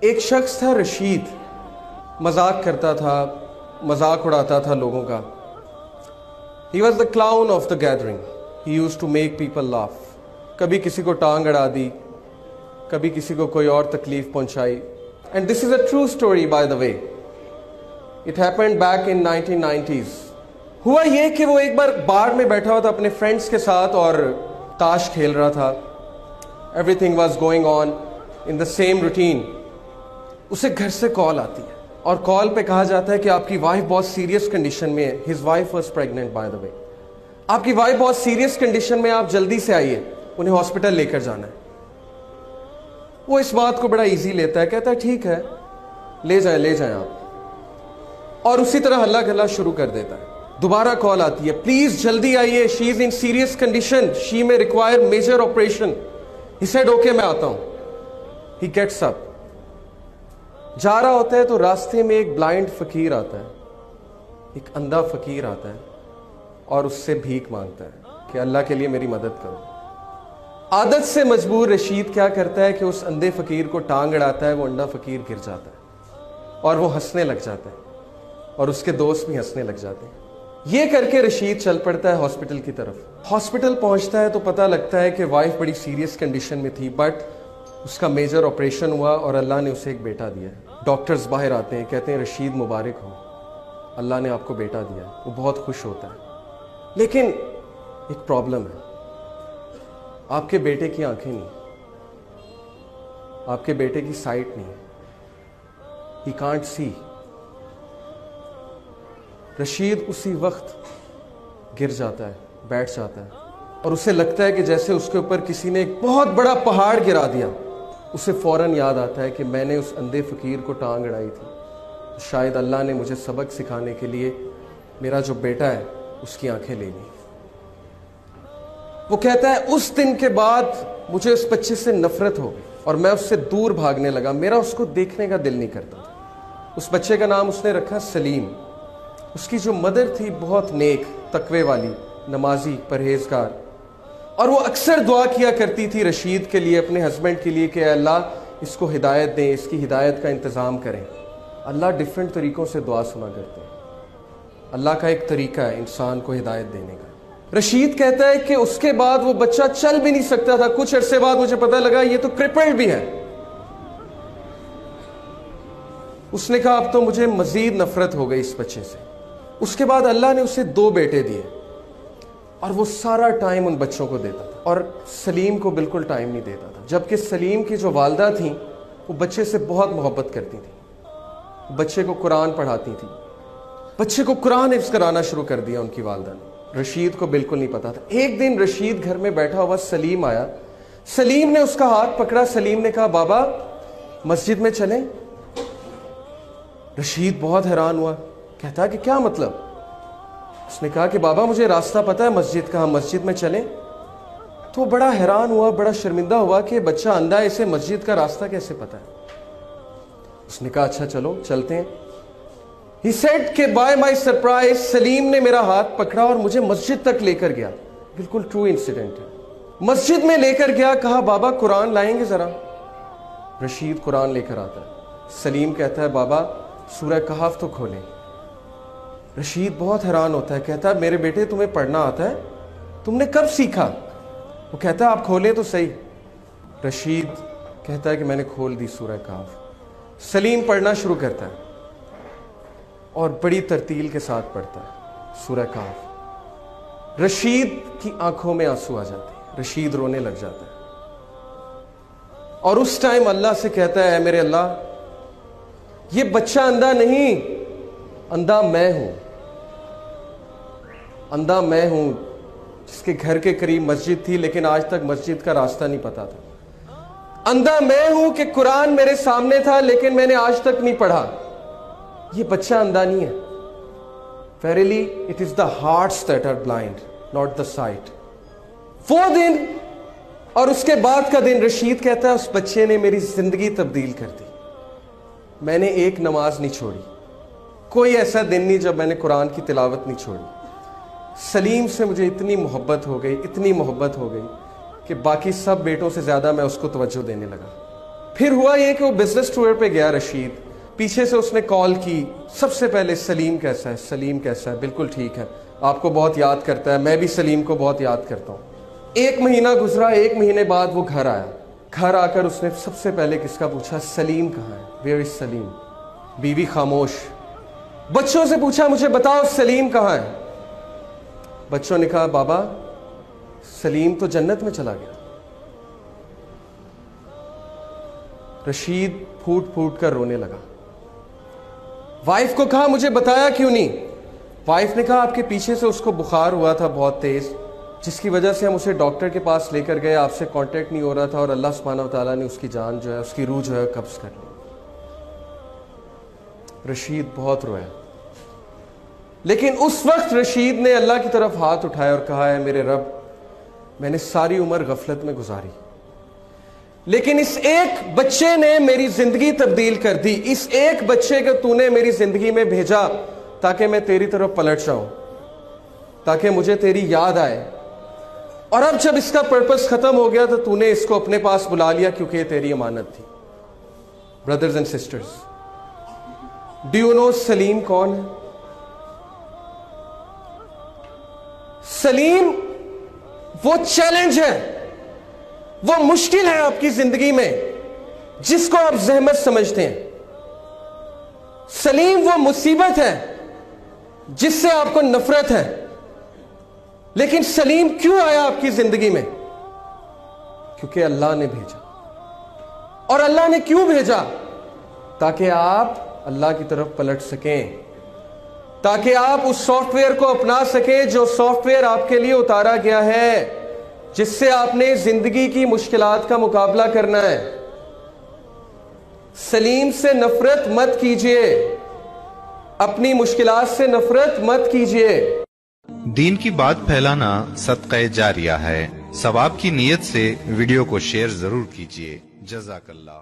ایک شخص تھا رشید، مذاق کرتا تھا، مذاق اڑاتا تھا لوگوں کا. He was the clown of the gathering. He used to make people laugh. کبھی کسی کو ٹانگ اڑا دی، کبھی کسی کو کوئی اور تکلیف پہنچائی. And this is a true story by the way. It happened back in 1990s. ہوا یہ کہ وہ ایک بار بار میں بیٹھا ہوا تھا اپنے فرینڈس کے ساتھ اور تاش کھیل رہا تھا. Everything was going on in the same routine. اسے گھر سے کال آتی ہے اور کال پہ کہا جاتا ہے کہ آپ کی وائف بہت سیریس کنڈیشن میں ہے. His wife was pregnant by the way. آپ کی وائف بہت سیریس کنڈیشن میں، آپ جلدی سے آئیے، انہیں ہاسپٹل لے کر جانا ہے. وہ اس بات کو بڑا ایزی لیتا ہے، کہتا ہے ٹھیک ہے لے جائیں آپ، اور اسی طرح ہلا گلا شروع کر دیتا ہے. دوبارہ کال آتی ہے، پلیز جلدی آئیے، شی از ان serious condition, she may require major operation. He said okay میں آتا ہوں. ہی گیٹس اپ، جا رہا ہوتا ہے تو راستے میں ایک بلائنڈ فقیر آتا ہے، ایک اندھا فقیر آتا ہے اور اس سے بھیک مانگتا ہے کہ اللہ کے لیے میری مدد کرو. عادت سے مجبور رشید کیا کرتا ہے کہ اس اندھے فقیر کو ٹانگ اڑاتا ہے. وہ اندھا فقیر گر جاتا ہے اور وہ ہنسنے لگ جاتا ہے اور اس کے دوست بھی ہنسنے لگ جاتے ہیں. یہ کر کے رشید چل پڑتا ہے ہاسپٹل کی طرف. ہاسپٹل پہنچتا ہے تو پتہ لگتا ہے کہ وائف بڑی سیریس کنڈیشن میں تھی، بٹ اس کا میجر آپریشن ہوا اور اللہ نے اسے ایک بیٹا دیا ہے. ڈاکٹرز باہر آتے ہیں، کہتے ہیں رشید مبارک ہو، اللہ نے آپ کو بیٹا دیا ہے. وہ بہت خوش ہوتا ہے، لیکن ایک پرابلم ہے، آپ کے بیٹے کی آنکھیں نہیں، آپ کے بیٹے کی سائٹ نہیں، ہی کانٹ سی. رشید اسی وقت گر جاتا ہے، بیٹھ جاتا ہے اور اسے لگتا ہے کہ جیسے اس کے اوپر کسی نے ایک بہت بڑا پہاڑ گرا دیا. اسے فوراً یاد آتا ہے کہ میں نے اس اندھے فقیر کو ٹانگ اڑائی تھی، شاید اللہ نے مجھے سبق سکھانے کے لیے میرا جو بیٹا ہے اس کی آنکھیں لے لی. وہ کہتا ہے اس دن کے بعد مجھے اس بچے سے نفرت ہو گئی اور میں اس سے دور بھاگنے لگا، میرا اس کو دیکھنے کا دل نہیں کرتا تھا. اس بچے کا نام اس نے رکھا سلیم. اس کی جو مدر تھی بہت نیک، تقوی والی، نمازی، پرہیزگار، اور وہ اکثر دعا کیا کرتی تھی رشید کے لیے، اپنے ہسبینڈ کے لیے کہ اے اللہ اس کو ہدایت دیں، اس کی ہدایت کا انتظام کریں. اللہ ڈیفرنٹ طریقوں سے دعا سنا کرتے ہیں، اللہ کا ایک طریقہ ہے انسان کو ہدایت دینے کا. رشید کہتا ہے کہ اس کے بعد وہ بچہ چل بھی نہیں سکتا تھا. کچھ عرصے بعد مجھے پتہ لگا یہ تو کرپلڈ بھی ہے. اس نے کہا اب تو مجھے مزید نفرت ہو گئی اس بچے سے. اس کے بعد اللہ نے اسے 2 بیٹے دیے اور وہ سارا ٹائم ان بچوں کو دیتا تھا اور سلیم کو بالکل ٹائم نہیں دیتا تھا. جبکہ سلیم کی جو والدہ تھیں وہ بچے سے بہت محبت کرتی تھیں، بچے کو قرآن پڑھاتی تھی، بچے کو قرآن حفظ کرانا شروع کر دیا ان کی والدہ نے. رشید کو بالکل نہیں پتا تھا. ایک دن رشید گھر میں بیٹھا ہوا، سلیم آیا. سلیم نے اس کا ہاتھ پکڑا. سلیم نے کہا بابا مسجد میں چلیں. رشید بہت حیران ہوا، کہتا کہ کیا مطلب؟ اس نے کہا کہ بابا مجھے راستہ پتہ ہے مسجد کا، ہم مسجد میں چلیں. تو بڑا حیران ہوا، بڑا شرمندہ ہوا کہ بچہ اندھا ہے، اسے مسجد کا راستہ کیسے پتہ ہے. اس نے کہا اچھا چلو چلتے ہیں. He said کہ by my surprise سلیم نے میرا ہاتھ پکڑا اور مجھے مسجد تک لے کر گیا. بالکل ٹرو انسیڈنٹ ہے. مسجد میں لے کر گیا، کہا بابا قرآن لائیں گے ذرا. رشید قرآن لے کر آتا ہے. سلیم کہتا ہے بابا سورہ کہف تو کھولیں. رشید بہت حیران ہوتا ہے، کہتا ہے میرے بیٹے تمہیں پڑھنا آتا ہے؟ تم نے کب سیکھا؟ وہ کہتا ہے آپ کھولیں تو صحیح. رشید کہتا ہے کہ میں نے کھول دی سورہ کہف. سلیم پڑھنا شروع کرتا ہے اور بڑی ترتیل کے ساتھ پڑھتا ہے سورہ کہف. رشید کی آنکھوں میں آنسو آ جاتے ہیں، رشید رونے لگ جاتا ہے اور اس ٹائم اللہ سے کہتا ہے اے میرے اللہ یہ بچہ اندھا نہیں، اندھا میں ہوں، اندھا میں ہوں جس کے گھر کے قریب مسجد تھی لیکن آج تک مسجد کا راستہ نہیں پتا تھا. اندھا میں ہوں کہ قرآن میرے سامنے تھا لیکن میں نے آج تک نہیں پڑھا. یہ بچہ اندھا نہیں ہے. Verily it is the hearts that are blind, not the sight. وہ دن اور اس کے بعد کا دن، رشید کہتا ہے اس بچے نے میری زندگی تبدیل کر دی. میں نے ایک نماز نہیں چھوڑی، کوئی ایسا دن نہیں جب میں نے قرآن کی تلاوت نہیں چھوڑی. سلیم سے مجھے اتنی محبت ہو گئی، اتنی محبت ہو گئی کہ باقی سب بیٹوں سے زیادہ میں اس کو توجہ دینے لگا. پھر ہوا یہ کہ وہ بزنس ٹور پہ گیا رشید, پیچھے سے اس نے کال کی, سب سے پہلے سلیم کیسا ہے, سلیم کیسا ہے, بالکل ٹھیک ہے, آپ کو بہت یاد کرتا ہے, میں بھی سلیم کو بہت یاد کرتا ہوں. 1 مہینہ گزرا, 1 مہینے بعد وہ گھر آیا. گھر آ کر اس نے سب سے پہلے کس کا پوچھا, سلیم کہاں ہے, ویئر از سلیم. بیوی خاموش. بچوں سے پوچھا مجھے بتاؤ سلیم کہاں ہے. بچوں نے کہا بابا سلیم تو جنت میں چلا گیا. رشید پھوٹ پھوٹ کر رونے لگا. وائف کو کہا مجھے بتایا کیوں نہیں. وائف نے کہا آپ کے پیچھے سے اس کو بخار ہوا تھا بہت تیز, جس کی وجہ سے ہم اسے ڈاکٹر کے پاس لے کر گئے, آپ سے کانٹیکٹ نہیں ہو رہا تھا, اور اللہ سبحانہ و تعالیٰ نے اس کی جان جو ہے, اس کی روح جو ہے قبض کر لی. رشید بہت رویا, لیکن اس وقت رشید نے اللہ کی طرف ہاتھ اٹھایا اور کہا ہے میرے رب, میں نے ساری عمر غفلت میں گزاری, لیکن اس ایک بچے نے میری زندگی تبدیل کر دی. اس ایک بچے کو تو نے میری زندگی میں بھیجا تاکہ میں تیری طرف پلٹ جاؤں, تاکہ مجھے تیری یاد آئے, اور اب جب اس کا پرپس ختم ہو گیا تو نے اس کو اپنے پاس بلا لیا کیونکہ یہ تیری امانت تھی. Brothers and sisters, do you know Salim کون ہے؟ سلیم وہ چیلنج ہے, وہ مشکل ہے آپ کی زندگی میں جس کو آپ زحمت سمجھتے ہیں. سلیم وہ مصیبت ہے جس سے آپ کو نفرت ہے. لیکن سلیم کیوں آیا آپ کی زندگی میں؟ کیونکہ اللہ نے بھیجا. اور اللہ نے کیوں بھیجا؟ تاکہ آپ اللہ کی طرف پلٹ سکیں, تاکہ آپ اس سافٹ ویئر کو اپنا سکیں جو سافٹ ویئر آپ کے لیے اتارا گیا ہے, جس سے آپ نے زندگی کی مشکلات کا مقابلہ کرنا ہے. سلیم سے نفرت مت کیجیے, اپنی مشکلات سے نفرت مت کیجیے. دین کی بات پھیلانا صدقہ جاریہ ہے. ثواب کی نیت سے ویڈیو کو شیئر ضرور کیجیے. جزاک اللہ.